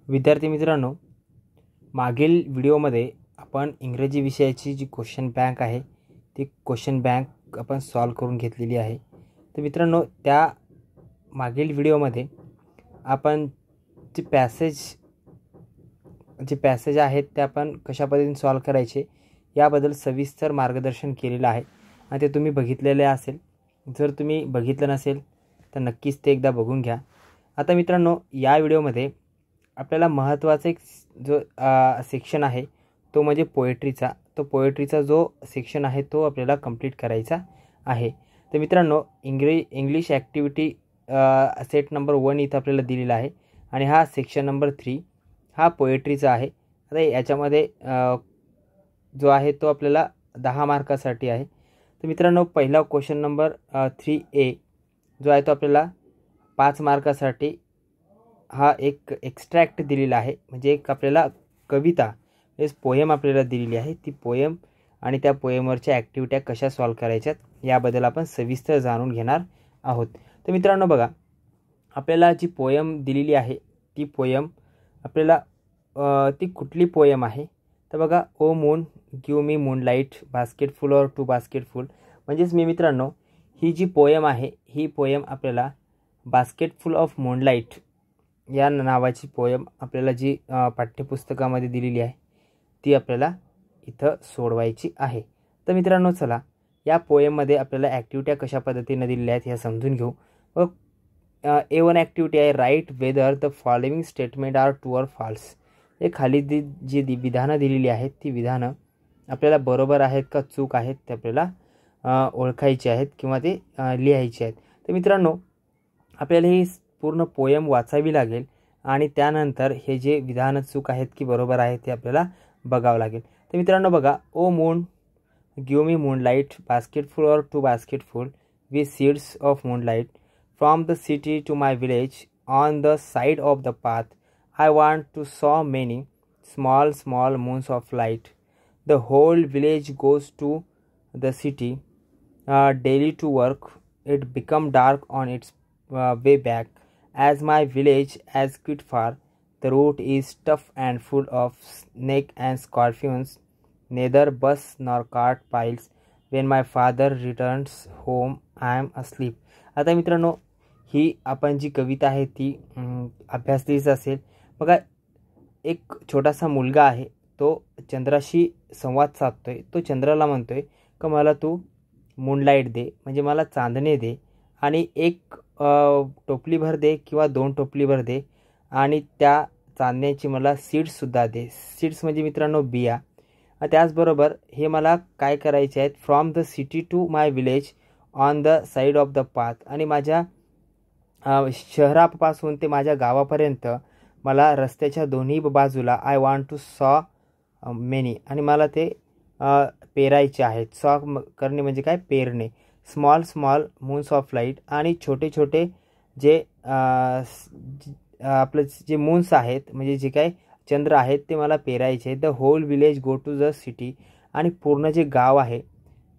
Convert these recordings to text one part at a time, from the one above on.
विद्यार्थी मित्रांनो, मागील व्हिडिओमध्ये आपण इंग्रजी विषयाची जी क्वेश्चन बँक आहे ती क्वेश्चन बँक आपण सॉल्व करून घेतलेली आहे। तर मित्रांनो, त्या मागील व्हिडिओमध्ये आपण जे पॅसेज आहेत ते आपण कशा पद्धतीने सॉल्व करायचे याबद्दल सविस्तर मार्गदर्शन केलेलं आहे आणि ते तुम्ही बघितलेले असेल। जर तुम्ही बघितलं नसेल तर नक्कीच ते एकदा बघून घ्या। आता मित्रांनो, या व्हिडिओमध्ये आपल्याला महत्त्वाचा एक जो सेक्शन आहे तो म्हणजे पोएट्रीचा। तो पोएट्रीचा जो सेक्शन आहे तो आपल्याला कंप्लीट करायचा आहे। तर मित्रांनो, इंग्लिश ॲक्टिव्हिटी सेट नंबर 1 इथं आपल्याला दिलेला आहे आणि हा सेक्शन नंबर 3 हा पोएट्रीचा आहे। आता याच्यामध्ये जो आहे तो आपल्याला 10 मार्कासाठी आहे। तर मित्रांनो, पहिला क्वेश्चन नंबर 3A जो आहे तो आपल्याला 5 मार्कासाठी हा एक एक्स्ट्रॅक्ट दिलेला आहे, म्हणजे एक आपल्याला कविता पोएम आपल्याला दिलेली आहे। ती पोएम आणि त्या पोएमवरच्या ॲक्टिव्हिट्या कशा सॉल्व करायच्यात याबद्दल आपण सविस्तर जाणून घेणार आहोत। तर मित्रांनो बघा, आपल्याला जी पोएम दिलेली आहे ती पोएम आपल्याला ती कुठली पोएम आहे तर बघा, O moon give me moonlight basketful और 2 बास्केटफुल। म्हणजेच मी मित्रांनो, ही जी पोएम आहे ही पोएम आपल्याला बास्केटफुल ऑफ मूनलाईट या नावाची पोएम आपल्याला जी पाठ्यपुस्तकामध्ये दिलेली आहे ती आपल्याला इथं सोडवायची आहे। तर मित्रांनो चला, या पोएममध्ये आपल्याला ॲक्टिव्हिट्या कशा पद्धतीने दिलेल्या आहेत हे समजून घेऊ। A1 ॲक्टिव्हिटी आहे, write whether the following statement are true or false. हे खाली जी विधानं दिलेली आहेत ती विधानं आपल्याला बरोबर आहेत का चूक आहेत ते आपल्याला ओळखायची आहेत किंवा ते लिहायचे आहेत। तर मित्रांनो, आपल्याला ही पूर्ण पोएम वाचावी लागेल आणि त्यानंतर हे जे विधान चूक आहेत की बरोबर आहेत ते आपल्याला बघावं लागेल। तर मित्रांनो बघा, O moon give me moonlight basketful और 2 basketful with seeds of moonlight from the city to my village on the side of the path I want to sow many small small moons of light the whole village goes to the city daily to work it become dark on its way back as my village as quite far the road is tough and full of snake and scorpions neither bus nor cart piles when my father returns home I am asleep। आता मित्रांनो, ही आपण जी कविता आहे ती अभ्यासलीच असेल। बघा, एक छोटासा मुलगा आहे, तो चंद्राशी संवाद साधतोय। तो चंद्राला म्हणतोय की मला तू मूनलाईट दे, म्हणजे मला चांदणे दे आणि एक टोपलीभर दे किंवा 2 टोपलीभर दे आणि त्या चांदण्याची मला सीड्ससुद्धा दे। सीड्स म्हणजे मित्रांनो बिया। त्याचबरोबर हे मला काय करायचे आहेत, from the city to my village on the side of the path, आणि माझ्या शहरापासून ते माझ्या गावापर्यंत मला रस्त्याच्या दोन्ही बाजूला I want to sow many, आणि मला ते पेरायचे आहेत। सॉ करणे म्हणजे काय, पेरणे। Small small moons of light, आणि छोटे छोटे जे आपलं जे मून्स आहेत म्हणजे जे काय चंद्र आहेत ते मला पेरायचे। The whole village go to the city, आणि पूर्ण जे गाव आहे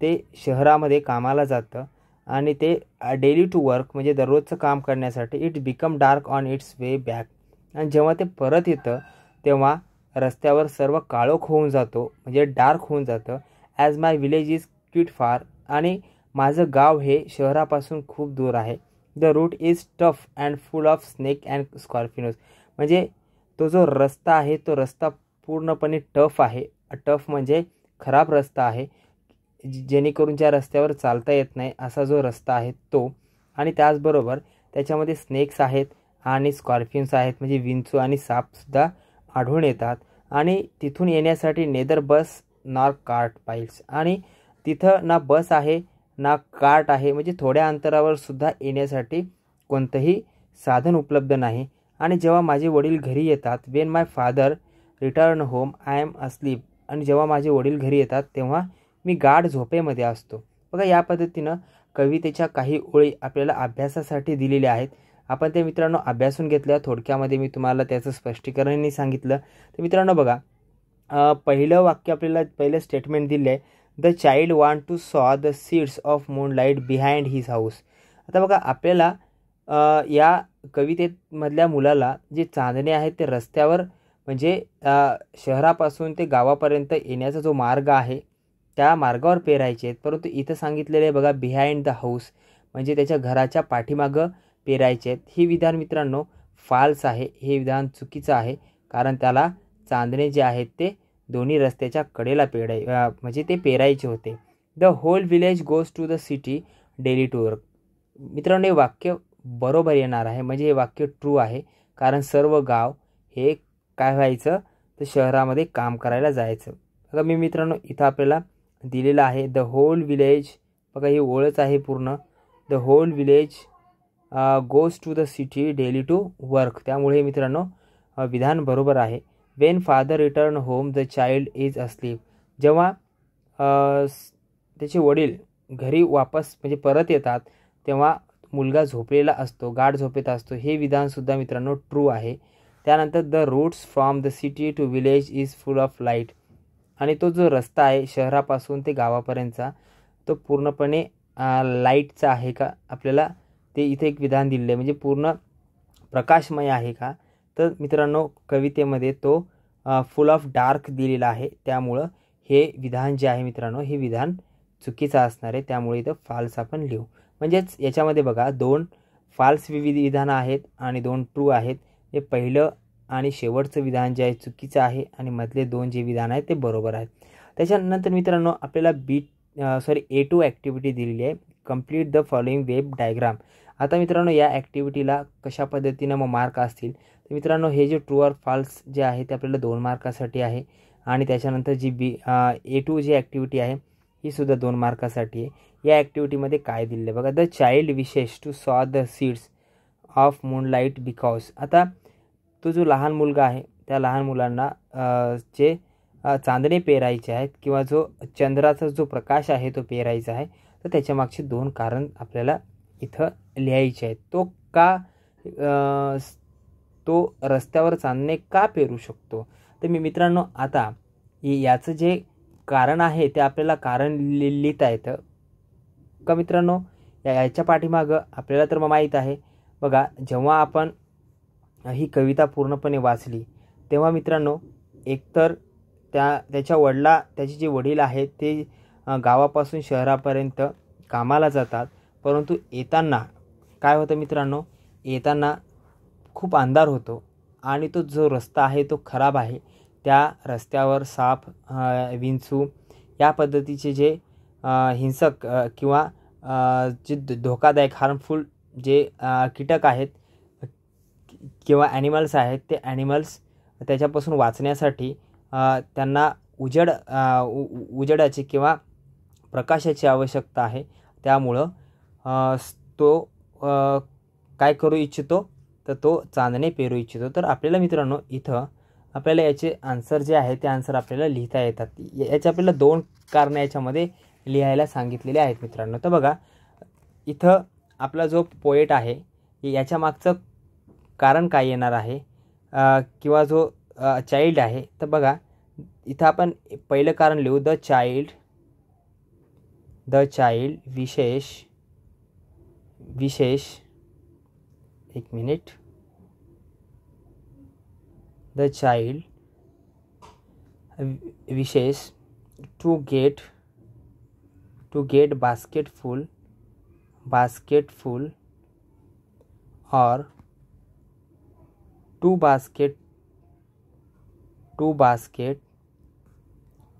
ते शहरामध्ये कामाला जातं आणि ते डेली टू वर्क म्हणजे दररोजचं काम करण्यासाठी it become dark on it's way back, आणि जेव्हा ते परत येतं तेव्हा रस्त्यावर सर्व काळोख होऊन जातो म्हणजे डार्क होऊन जातं। As my village is quite far, आणि माझं गाव हे शहरापासून खूप दूर आहे। The route is tough and full of snake and scorpions, म्हणजे तो जो रस्ता आहे तो रस्ता पूर्णपणे टफ आहे। टफ म्हणजे खराब रस्ता आहे, जेणेकरून ज्या रस्त्यावर चालता येत नाही असा जो रस्ता आहे तो, आणि त्याचबरोबर त्याच्यामध्ये स्नेक्स आहेत आणि स्कॉर्पियन्स आहेत, म्हणजे विंचू आणि सापसुद्धा आढळून येतात। आणि तिथून येण्यासाठी नेदर बस नॉर कार्ट पाईल्स, आणि तिथं ना बस आहे ना कार्ट आहे, म्हणजे थोड्या अंतरावर सुद्धा येण्यासाठी कोणतंही साधन उपलब्ध नाही। आणि जेव्हा माझे वडील घरी येतात, when my father return home I am asleep, आणि जेव्हा माझे वडील घरी येतात तेव्हा मी गाढ झोपेमध्ये असतो। बघा, या पद्धतीनं कवितेच्या काही ओळी आपल्याला अभ्यासासाठी दिलेल्या आहेत। आपण ते मित्रांनो अभ्यासून घेतल्या। थोडक्यामध्ये मी तुम्हाला त्याचं स्पष्टीकरणही सांगितलं। तर मित्रांनो बघा, पहिलं वाक्य आपल्याला पहिलं स्टेटमेंट दिलं आहे, द चाइल्ड वॉन्ट टू सॉ the seeds of moonlight behind his house. आता बघा, आपल्याला या कवितेमधल्या मुलाला जे चांदणे आहेत ते रस्त्यावर म्हणजे शहरापासून ते गावापर्यंत येण्याचा जो मार्ग आहे त्या मार्गावर पेरायचे आहेत. परंतु इथं सांगितलेलं आहे बघा, बिहाइंड द हाऊस म्हणजे त्याच्या घराच्या पाठीमागं पेरायचे आहेत. ही विधान मित्रांनो फाल्स आहे. हे विधान चुकीचं आहे, कारण त्याला चांदणे जे आहेत ते दोन्ही रस्त्याच्या कडेला म्हणजे ते पेरायचे होते. The whole village goes to the city daily to work. मित्रांनो हे वाक्य बरोबर येणार आहे, म्हणजे हे वाक्य ट्रू आहे, कारण सर्व गाव हे काय व्हायचं तर शहरामध्ये काम करायला जायचं. बघा मी मित्रांनो इथं आपल्याला दिलेलं आहे द होल विलेज. बघा ही ओळच आहे पूर्ण. The whole village goes to the city daily to work. त्यामुळे मित्रांनो विधान बरोबर आहे. When father return home the child is asleep. जेव्हा त्याचे वडील घरी वापस म्हणजे परत येतात तेव्हा मुलगा झोपलेला असतो, गाढ झोपेत असतो. हे विधानसुद्धा मित्रांनो ट्रू आहे. त्यानंतर the routes from the city to village is full of light. आणि तो जो रस्ता आहे शहरापासून ते गावापर्यंतचा तो पूर्णपणे लाईटचा आहे का, आपल्याला ते इथे एक विधान दिलेलं आहे, म्हणजे पूर्ण प्रकाशमय आहे का. तर मित्रांनो कवितेमध्ये तो फुल ऑफ डार्क दिलेला आहे. त्यामुळं हे विधान जे आहे मित्रांनो हे विधान चुकीचं असणार आहे. त्यामुळे इथं फाल्स आपण लिहू. म्हणजेच याच्यामध्ये बघा 2 फाल्स विधानं आहेत आणि 2 ट्रू आहेत. हे पहिलं आणि शेवटचं विधान जे आहे चुकीचं आहे आणि मधले 2 जे विधान आहेत ते बरोबर आहेत. त्याच्यानंतर मित्रांनो आपल्याला A2 ॲक्टिव्हिटी दिलेली आहे. Complete the following web diagram. आता मित्रांनो या ॲक्टिव्हिटीला कशा पद्धतीनं मग मार्क असतील तर मित्रांनो हे जे ट्रू ऑर फाल्स जे आहे ते आपल्याला 2 मार्कासाठी आहे आणि त्याच्यानंतर जी A2 जी ॲक्टिव्हिटी आहे ही सुद्धा 2 मार्कासाठी आहे. या ॲक्टिव्हिटीमध्ये काय दिलेलं आहे बघा, द चाइल्ड विशेष टू सॉ the seeds of moonlight because. आता तो जो लहान मुलगा आहे त्या लहान मुलांना जे चांदणे पेरायचे आहेत किंवा जो चंद्राचा जो प्रकाश आहे तो पेरायचा आहे, तर त्याच्या मागचे 2 कारण आपल्याला इथं लिहायचे आहेत. तो रस्त्यावर चांदणे का पेरू शकतो. तर मी मित्रांनो आता याचं जे कारण आहे ते आपल्याला कारण लिहिता येतं का मित्रांनो. याच्या पाठीमागं आपल्याला तर माहीत आहे बघा, जेव्हा आपण ही कविता पूर्णपणे वाचली तेव्हा मित्रांनो एकतर त्याचे जे वडील आहेत ते गावापासून शहरापर्यंत कामाला जातात, परंतु येताना काय होतं मित्रांनो, येताना खूप अंधार होतो आणि तो जो रस्ता आहे तो खराब आहे. त्या रस्त्यावर साप, विंचू या पद्धतीचे जे हिंसक किंवा जे धोकादायक हार्मफुल जे कीटक आहेत किंवा ॲनिमल्स आहेत ते ॲनिमल्स त्याच्यापासून वाचण्यासाठी त्यांना उजेडाची किंवा प्रकाशाची आवश्यकता आहे. त्यामुळं तो काय करू इच्छितो तर तो चांदणे पेरू इच्छितो. तर आपल्याला मित्रांनो इथं आपल्याला याचे आन्सर जे आहे ते आन्सर आपल्याला लिहिता येतात. याचे आपल्याला 2 कारणं याच्यामध्ये लिहायला सांगितलेले आहेत मित्रांनो. तर बघा इथं आपला जो पोएट आहे याच्या मागचं कारण काय येणार आहे किंवा जो चाइल्ड आहे, तर बघा इथं आपण पहिलं कारण लिहू द चाइल्ड विशेष एक minute. The child wishes to get basketful or two basket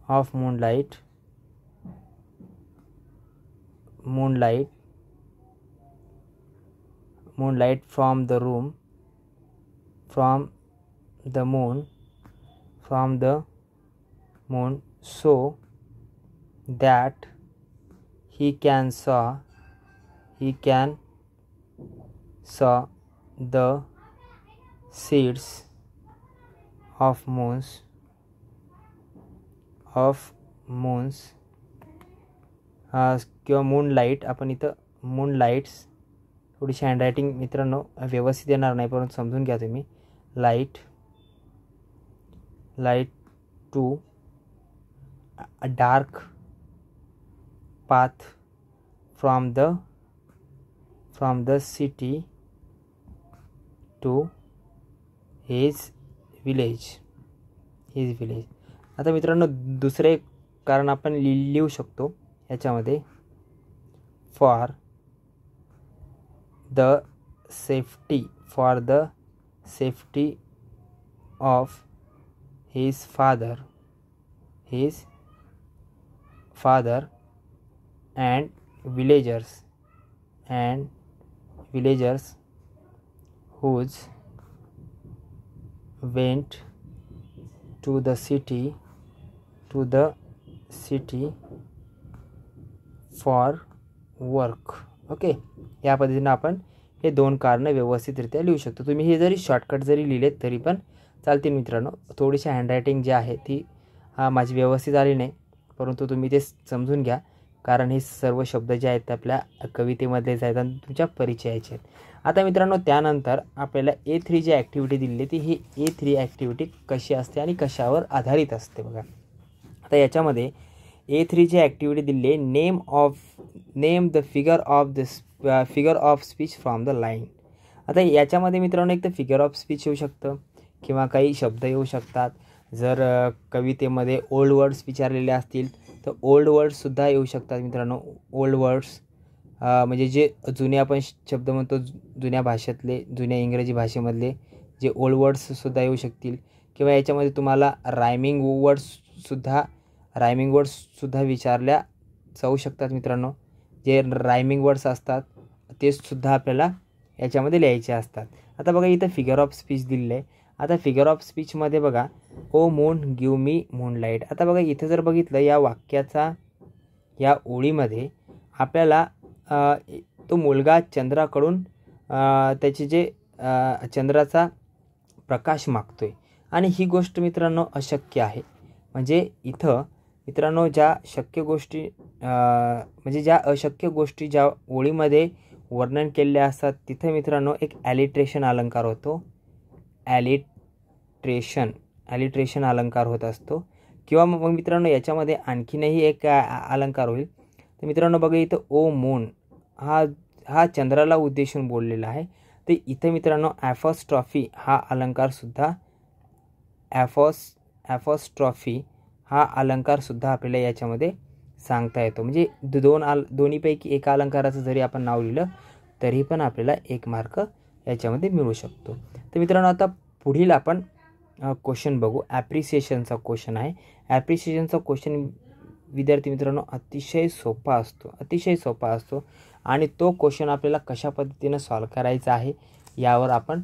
of moonlight from the moon so that he can saw the seeds of moons किंवा मूनलाईट. आपण इथं मूनलाईट्स थोडीशी हँडरायटिंग मित्रांनो व्यवस्थित येणार नाही, परंतु समजून घ्या तुम्ही. Light to a dark path from the city to his village. आता मित्रांनो दुसरे कारण आपण लिहू शकतो याच्यामध्ये, for the safety of his father and villagers whose went to the city for work. Okay, या पद्धतीने आपण हे दोन कारणं व्यवस्थितरित्या लिहू शकतो. तुम्ही हे जरी शॉर्टकट जरी लिहिलेत तरी पण चालतील मित्रांनो. थोडीशी हँडरायटिंग जी आहे ती माझी व्यवस्थित आली नाही, परंतु तुम्ही ते समजून घ्या, कारण हे सर्व शब्द जे आहेत ते आपल्या कवितेमधलेच आहेत आणि तुमच्या परिचयाचे आहेत. आता मित्रांनो त्यानंतर आपल्याला A3 जी ॲक्टिव्हिटी दिली ती ही A3 ॲक्टिव्हिटी कशी असते आणि कशावर आधारित असते बघा. आता याच्यामध्ये A3 जी ॲक्टिव्हिटी दिली आहे, name the figure of speech from the line. आता याच्यामध्ये मित्रांनो एक तर फिगर ऑफ स्पीच येऊ शकतं किंवा काही शब्द येऊ शकतात. जर कवितेमध्ये ओल्ड वर्ड्स विचारलेले असतील तर ओल्ड वर्ड्ससुद्धा येऊ शकतात मित्रांनो. ओल्ड वर्ड्स म्हणजे जे जुने आपण शब्द म्हणतो, जुन्या भाषेतले, जुन्या इंग्रजी भाषेमधले जे ओल्ड वर्ड्ससुद्धा येऊ शकतील. किंवा याच्यामध्ये तुम्हाला रायमिंग वर्ड्ससुद्धा विचारल्या जाऊ शकतात मित्रांनो. जे रायमिंग वर्ड्स असतात ते सुद्धा आपल्याला याच्यामध्ये लिहायचे असतात. आता बघा इथं फिगर ऑफ स्पीच दिलेलं आहे. आता फिगर ऑफ स्पीचमध्ये बघा, O moon give me moonlight. आता बघा इथं जर बघितलं या वाक्याचा या ओळीमध्ये आपल्याला तो मुलगा चंद्राकडून त्याचे जे चंद्राचा प्रकाश मागतोय आणि ही गोष्ट मित्रांनो अशक्य आहे. म्हणजे इथं मित्रांनो ज्या शक्य गोष्टी म्हणजे ज्या अशक्य गोष्टी ज्या ओळीमध्ये वर्णन केलेल्या असतात तिथे मित्रांनो एक ॲलिट्रेशन अलंकार होतो. ॲलिट्रेशन अलंकार होत असतो. किंवा मग मित्रांनो याच्यामध्ये आणखीनही एक अलंकार होईल. तर मित्रांनो बघा इथं ओ मून हा चंद्राला उद्देशून बोललेला आहे. तर इथं मित्रांनो ॲफॉस्ट्रॉफी हा अलंकारसुद्धा आपल्याला याच्यामध्ये सांगता येतो. म्हणजे दोन्हीपैकी एका अलंकाराचं जरी आपण नाव लिहिलं तरी पण आपल्याला 1 मार्क याच्यामध्ये मिळू शकतो. तर मित्रांनो आता पुढील आपण क्वेश्चन बघू. ॲप्रिसिएशनचा क्वेश्चन आहे. ॲप्रिसिएशनचा क्वेश्चन विद्यार्थी मित्रांनो अतिशय सोपा असतो आणि तो क्वेश्चन आपल्याला कशा पद्धतीनं सॉल्व करायचा आहे यावर आपण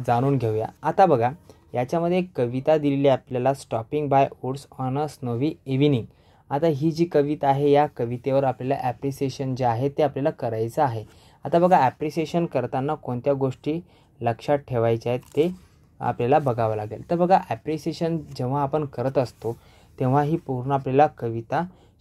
जाणून घेऊया. आता बघा याच्यामध्ये एक कविता दिलेली आहे आपल्याला, stopping by woods on a snowy evening. आता ही जी कविता आहे या कवितेवर आपल्याला ॲप्रिसिएशन जे आहे ते आपल्याला करायचं आहे. आता बघा ॲप्रिसिएशन करताना कोणत्या गोष्टी लक्षात ठेवायच्या आहेत ते आपल्याला बघावं लागेल. तर बघा ॲप्रिसिएशन जेव्हा आपण करत असतो तेव्हा ही पूर्ण आपल्याला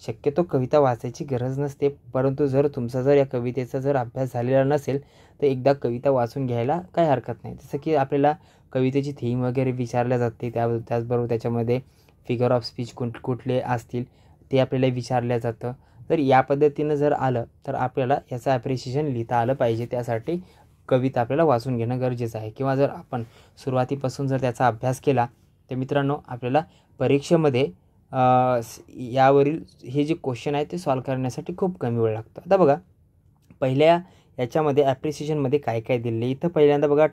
शक्यतो कविता वाचायची गरज नसते, परंतु जर तुमचा या कवितेचा जर अभ्यास झालेला नसेल तर एकदा कविता वाचून घ्यायला काही हरकत नाही. जसं की आपल्याला कवितेची थीम वगैरे विचारल्या जाते, त्याचबरोबर त्याच्यामध्ये फिगर ऑफ स्पीच कुठले असतील ते आपल्याला विचारल्या जातं. तर या पद्धतीनं जर आलं तर आपल्याला याचं ॲप्रिसिएशन लिहिता आलं पाहिजे. त्यासाठी कविता आपल्याला वाचून घेणं गरजेचं आहे. किंवा जर आपण सुरुवातीपासून जर त्याचा अभ्यास केला तर मित्रांनो आपल्याला परीक्षेमध्ये यावरील हे जे क्वेश्चन आहे ते सॉल्व करण्यासाठी खूप कमी वेळ लागतो. आता बघा पहिल्या याच्यामध्ये ॲप्रिसिएशनमध्ये काय काय दिले. इथं पहिल्यांदा बघा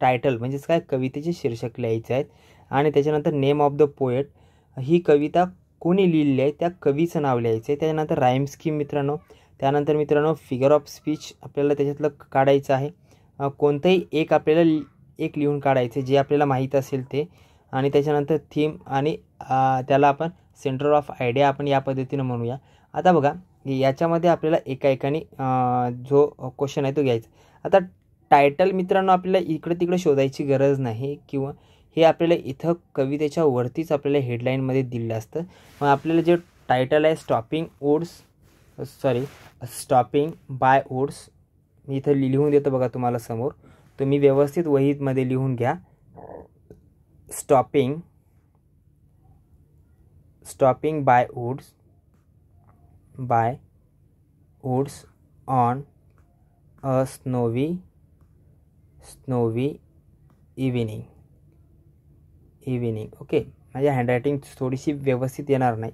टायटल म्हणजेच काय कवितेचे शीर्षक लिहायचे आहेत आणि त्याच्यानंतर नेम ऑफ द पोएट, ही कविता कोणी लिहिलेली आहे त्या कवीचं नाव लिहायचं आहे. त्याच्यानंतर राईम स्कीम मित्रांनो, त्यानंतर मित्रांनो फिगर ऑफ स्पीच आपल्याला त्याच्यातलं काढायचं आहे. कोणतंही एक आपल्याला एक लिहून काढायचं जे आपल्याला माहीत असेल ते. आणि त्याच्यानंतर थीम आणि त्याला आपण सेंटर ऑफ आयडिया आपण या पद्धतीनं म्हणूया. आता बघा याच्यामध्ये आपल्याला एकाएकाने जो क्वेश्चन आहे तो घ्यायचा. आता टायटल मित्रांनो आपल्याला इकडे तिकडे शोधायची गरज नाही, किंवा हे आपल्याला इथं कवितेच्या वरतीच आपल्याला हेडलाईनमध्ये दिलेलं असतं. मग आपल्याला जे टायटल आहे स्टॉपिंग बाय वुड्स, मी इथं लिहून देतो बघा तुम्हाला समोर, तुम्ही व्यवस्थित वहीमध्ये लिहून घ्या. Stopping by woods on a snowy snowy evening. Okay, माझ्या हँडरायटिंग थोडीशी व्यवस्थित येणार नाही.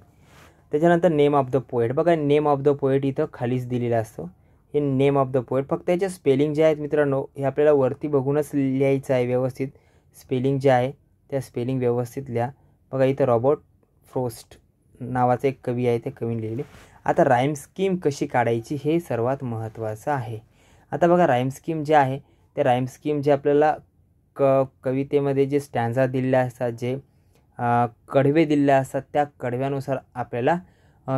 त्याच्यानंतर नेम ऑफ द पोएट. बघा नेम ऑफ द पोएट इथं खालीच दिलेलं असतं. हे नेम ऑफ द पोएट, फक्त याचे स्पेलिंग जे आहेत मित्रांनो हे आपल्याला वरती बघूनच लिहायचं आहे व्यवस्थित. स्पेलिंग जे आहे त्या स्पेलिंग व्यवस्थित लिहा. बघा इथं रॉबर्ट फ्रॉस्ट नावाचा एक कवी आहे, ते कवीने लिहिले. आता राईम स्कीम कशी काढायची हे सर्वात महत्त्वाचं आहे. आता बघा राईम स्कीम जे आहे ते राईम स्कीम जे आपल्याला कवितेमध्ये जे स्टॅन्झा दिलेले असतात, जे कडवे दिलेले असतात, त्या कडव्यानुसार आपल्याला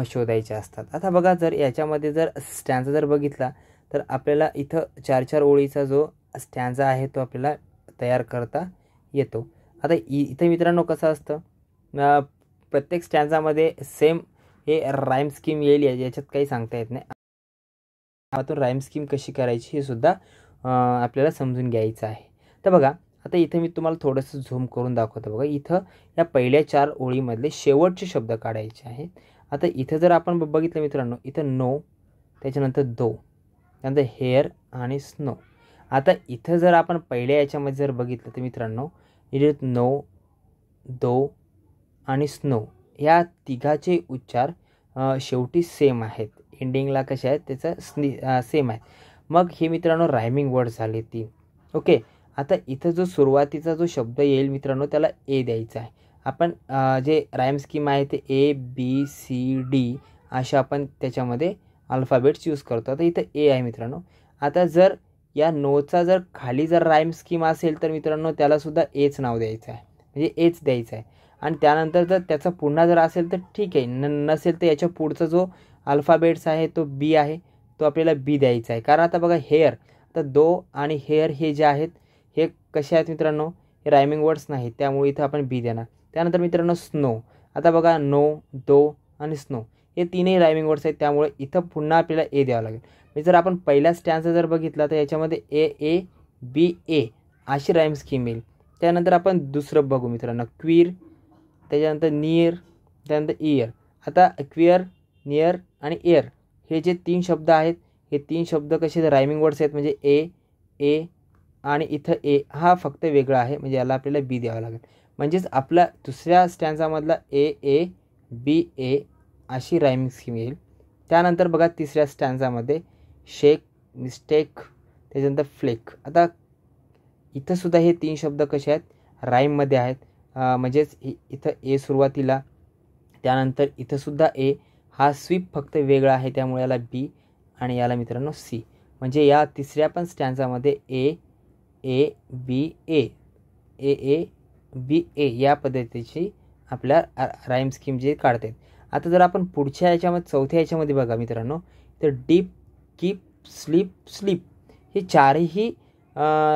शोधायचे असतात. आता बघा जर याच्यामध्ये जर स्टॅन्झा जर बघितला तर आपल्याला इथं 4-4 ओळीचा जो स्टॅन्झा आहे तो आपल्याला तयार करता येतो. आता इथं मित्रांनो कसं असतं, प्रत्येक स्टॅन्झामध्ये सेम हे राईम स्कीम येईल याच्यात काही सांगता येत नाही. त्यातून राईम स्कीम कशी करायची हे सुद्धा आपल्याला समजून घ्यायचं आहे. तर बघा आता इथं मी तुम्हाला थोडंसं झूम करून दाखवतो. बघा इथं या पहिल्या 4 ओळीमधले शेवटचे शब्द काढायचे आहेत. आता इथं जर आपण बघितलं मित्रांनो, इथं नो, त्याच्यानंतर दो, त्यानंतर हेअर आणि स्नो. आता इथं जर आपण पहिल्या याच्यामध्ये जर बघितलं तर मित्रांनो इथं नो, दो आणि स्नो या तिघाचे उच्चार शेवटी सेम आहेत. एंडिंगला कसे आहेत त्याचं सेम आहे. मग हे मित्रांनो रायमिंग वर्ड झाले 3. ओके, आता इथं जो सुरुवातीचा जो शब्द येईल मित्रांनो त्याला ए द्यायचा आहे. आपण जे राईम स्कीम आहे ते ABCD अशा आपण त्याच्यामध्ये अल्फाबेट्स यूज करतो. आता इथं ए आहे मित्रांनो. आता जर या नोचा जर खाली जर राईम स्कीम असेल तर मित्रांनो त्यालासुद्धा एच नाव द्यायचं आहे, म्हणजे एच द्यायचं आहे. आणि त्यानंतर जर त्याचा पुन्हा जर असेल तर ठीक आहे, नसेल तर याच्या पुढचा जो अल्फाबेट्स आहे तो बी आहे, तो आपल्याला बी द्यायचा आहे. कारण आता बघा हेअर, तर दो आणि हेअर हे जे आहेत हे कसे आहेत मित्रांनो, हे रायमिंग वर्ड्स नाहीत, त्यामुळे इथं आपण बी देणार. त्यानंतर मित्रांनो स्नो. आता बघा नो, दो आणि स्नो हे तीनही रायमिंग वर्ड्स आहेत, त्यामुळे इथं पुन्हा आपल्याला ए द्यावं लागेल. म्हणजे जर आपण पहिला स्टॅन्झा जर बघितला तर याच्यामध्ये A अशी राईम स्कीम येईल. त्यानंतर आपण दुसरं बघू मित्रांनो, क्वीर, त्याच्यानंतर नियर, त्यानंतर इयर. आता क्विअर, नियर आणि एअर हे जे 3 शब्द आहेत हे 3 शब्द कसे रायमिंग वर्ड्स आहेत, म्हणजे ए आणि इथं ए हा फक्त वेगळा आहे, म्हणजे याला आपल्याला बी द्यावं लागेल. म्हणजेच आपला दुसऱ्या स्टॅन्झामधला A अशी रायमिंग स्कीम येईल. त्यानंतर बघा तिसऱ्या स्टॅन्झामध्ये शेक, मिस्टेक, त्याच्यानंतर फ्लेक. आता इथंसुद्धा हे 3 शब्द कसे आहेत राईममध्ये आहेत, म्हणजेच इथं ए सुरुवातीला, त्यानंतर इथंसुद्धा ए, हा स्वीप फक्त वेगळा आहे त्यामुळे याला बी आणि याला मित्रांनो सी. म्हणजे या तिसऱ्या पण स्टॅन्झामध्ये A या पद्धतीची आपल्या राईम स्कीम जे काढतात. आता जर आपण पुढच्या याच्यामध्ये चौथ्या याच्यामध्ये बघा मित्रांनो, तर डीप, कीप, स्लीप हे 4ही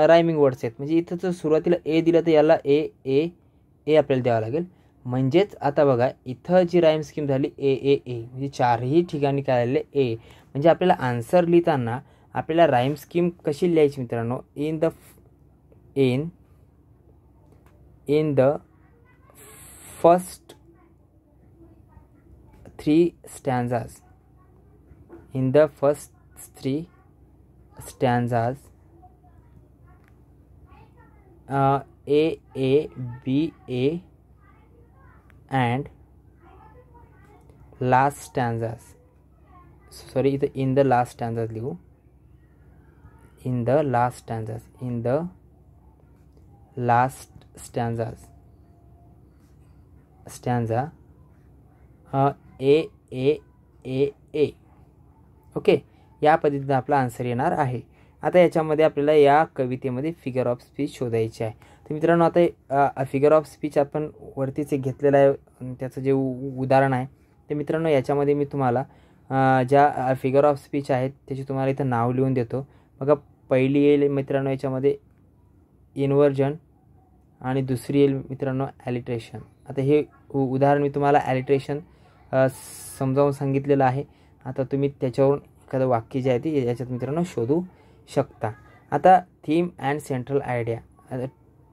रायमिंग वर्ड्स आहेत. म्हणजे इथं जर सुरुवातीला ए दिलं तर याला ए आपल्याला द्यावं लागेल. म्हणजेच आता बघा इथं जी राईम स्कीम झाली ए म्हणजे 4ही ठिकाणी काय आलेले ए. म्हणजे आपल्याला आन्सर लिहिताना आपल्याला राईम स्कीम कशी लिहायची मित्रांनो, in the first 3 stanzas, in the first 3 stanzas A and last stanzas. Sorry, in the last stanzas लिहू. In the last stanzas. Stanza A. Okay, या पद्धतीने आपला आन्सर येणार आहे. आता याच्यामध्ये आपल्याला या कवितेमध्ये फिगर ऑफ स्पीच शोधायची आहे. तर मित्रांनो आता फिगर ऑफ स्पीच आपण वरतीच एक घेतलेलं आहे, त्याचं जे उदाहरण आहे ते मित्रांनो याच्यामध्ये मी तुम्हाला ज्या फिगर ऑफ स्पीच आहेत त्याची तुम्हाला इथं नाव लिहून देतो. बघा पहिली येईल मित्रांनो याच्यामध्ये इन्व्हर्जन आणि दुसरी येईल मित्रांनो ॲलिट्रेशन. आता हे उदाहरण मी तुम्हाला ॲलिट्रेशन समजावून सांगितलेलं आहे. आता तुम्ही त्याच्यावरून एखादं वाक्य जे आहे ते याच्यात मित्रांनो शोधू शकता. आता theme and central idea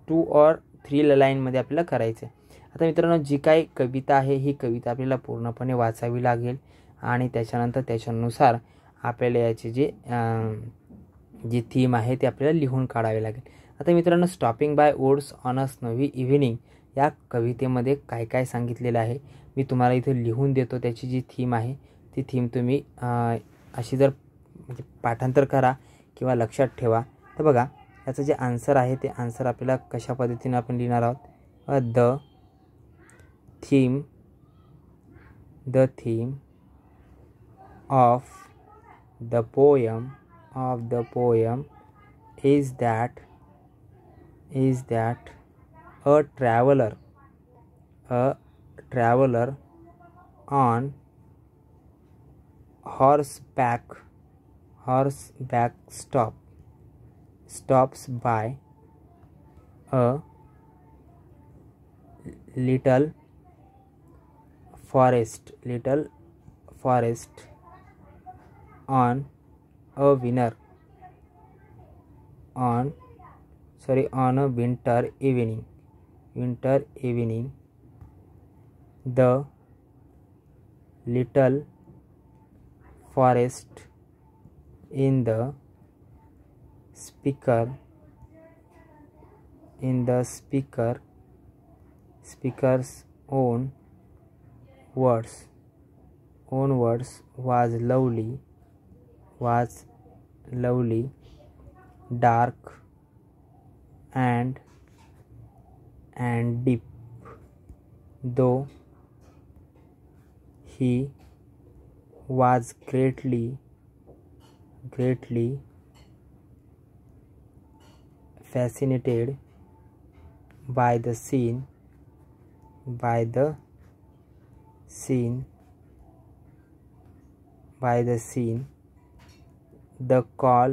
2 or 3 लाईनमध्ये आपल्याला करायचं आहे. आता मित्रांनो जी काही कविता आहे ही कविता आपल्याला पूर्णपणे वाचावी लागेल आणि त्याच्यानंतर त्याच्यानुसार आपल्याला याची जी थीम आहे ते आपल्याला लिहून काढावे लागेल. आता मित्रांनो, stopping by woods on a snowy evening या कवितेमध्ये काय काय सांगितलेलं आहे मी तुम्हाला इथे लिहून देतो. त्याची जी थीम आहे ती थीम तुम्ही अशी जर म्हणजे पाठांतर करा किंवा लक्षात ठेवा. तर बघा, याचं जे आन्सर आहे ते आन्सर आपल्याला कशा पद्धतीने आपण लिहिणार आहोत. The theme of the poem is that a traveler on horseback stops by a little forest on a winter evening. The little forest in the speaker's own words was lovely, dark and deep, though he was greatly fascinated by the scene. The call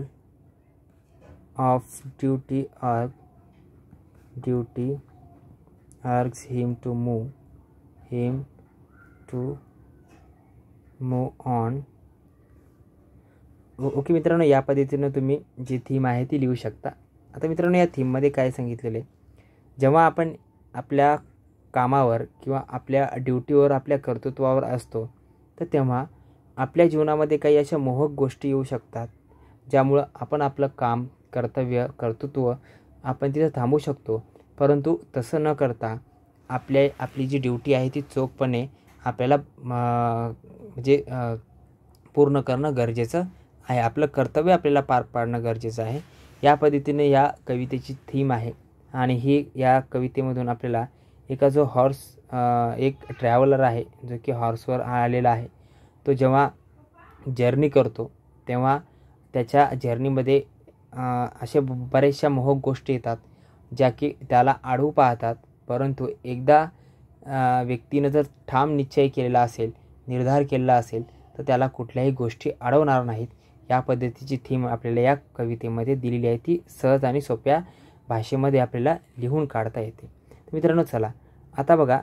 of duty urges him to move on. Okay मित्रांनो, या पद्धतीनं तुम्ही जी theme आहे ती लिहू शकता. आता मित्रांनो, या थीममध्ये काय सांगितलेलं आहे, जेव्हा आपण आपल्या कामावर किंवा आपल्या ड्युटीवर आपल्या कर्तृत्वावर असतो तर तेव्हा आपल्या जीवनामध्ये काही अशा मोहक गोष्टी येऊ शकतात ज्यामुळं आपण आपलं काम, कर्तृत्व आपण तिथं थांबवू शकतो. परंतु तसं न करता आपली जी ड्युटी आहे ती चोखपणे आपल्याला म्हणजे पूर्ण करणं गरजेचं आहे. आपलं कर्तव्य आपल्याला पार पाडणं गरजेचं आहे. या पद्धतीने या कवितेची थीम आहे. आणि ही या कवितेमधून आपल्याला एक ट्रॅव्हलर आहे जो की हॉर्सवर आलेला आहे. तो जेव्हा जर्नी करतो तेव्हा त्याच्या जर्नीमध्ये अशा बऱ्याचशा मोहक गोष्टी येतात ज्या की त्याला आडू पाहतात. परंतु एकदा व्यक्तीनं जर ठाम निश्चय केलेला असेल, निर्धार केलेला असेल तर त्याला कुठल्याही गोष्टी अडवणार नाहीत. या पद्धतीची थीम आपल्याला या कवितेमध्ये दिलेली आहे. ती सहज आणि सोप्या भाषेमध्ये आपल्याला लिहून काढता येते. तर मित्रांनो, चला आता बघा,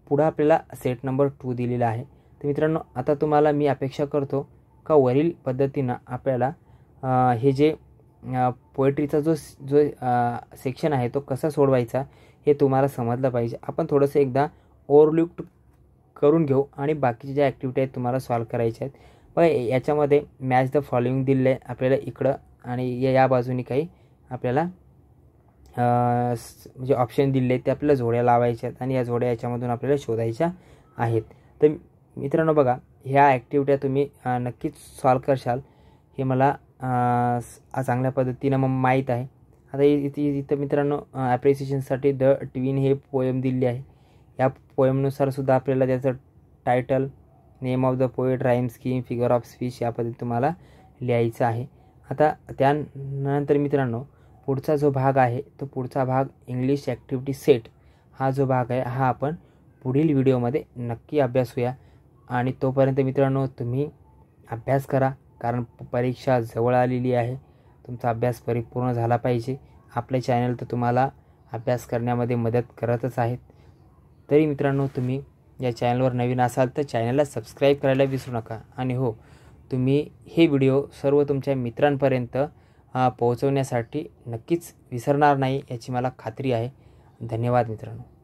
पुढं आपल्याला सेट नंबर 2 दिलेला आहे. तर मित्रांनो, आता तुम्हाला मी अपेक्षा करतो का वरील पद्धतीनं आपल्याला हे जे पोएट्रीचा जो सेक्शन आहे तो कसा सोडवायचा हे तुम्हाला समजलं पाहिजे. आपण थोडंसं एकदा ओव्हरलुक करून घेऊ आणि बाकीच्या ज्या ॲक्टिव्हिटी आहेत तुम्हाला सॉल्व करायच्या आहेत. बघा, याच्यामध्ये मॅच द फॉलोइंग दिलेलं आहे आपल्याला इकडं, आणि या बाजूनी काही आपल्याला म्हणजे ऑप्शन दिले आहेत ते आपल्याला जोड्या लावायच्या आहेत आणि या जोड्या याच्यामधून आपल्याला शोधायच्या आहेत. तर मित्रांनो बघा, ह्या ॲक्टिव्हिट्या तुम्ही नक्कीच सॉल्व करशाल हे मला चांगल्या पद्धतीनं माहीत आहे. आता इथं मित्रांनो ॲप्रिसिएशनसाठी द ट्विन हे पोएम दिली आहे. या पोएमनुसार सुद्धा आपल्याला त्याचं title, name of the poet, rhyme scheme, figure of speech या पद्धतीने तुम्हाला लिहायचं आहे. आता त्यानंतर मित्रांनो पुढचा जो भाग आहे तो पुढचा भाग इंग्लिश ॲक्टिव्हिटी सेट हा जो भाग आहे हा आपण पुढील व्हिडिओमध्ये नक्की अभ्यासूया. आणि तोपर्यंत मित्रांनो तुम्ही अभ्यास करा, कारण परीक्षा जवळ आलेली आहे. तुमचा अभ्यास परिपूर्ण झाला पाहिजे. आपले चॅनल तर तुम्हाला अभ्यास करण्यामध्ये मदत करतच आहेत. तरी मित्रांनो, तुम्ही या चॅनलवर नवीन असाल तर चॅनलला सबस्क्राईब करायला विसरू नका. आणि हो, तुम्ही हे व्हिडिओ सर्व तुमच्या मित्रांपर्यंत पोहोचवण्यासाठी नक्कीच विसरणार नाही याची मला खात्री आहे. धन्यवाद मित्रांनो.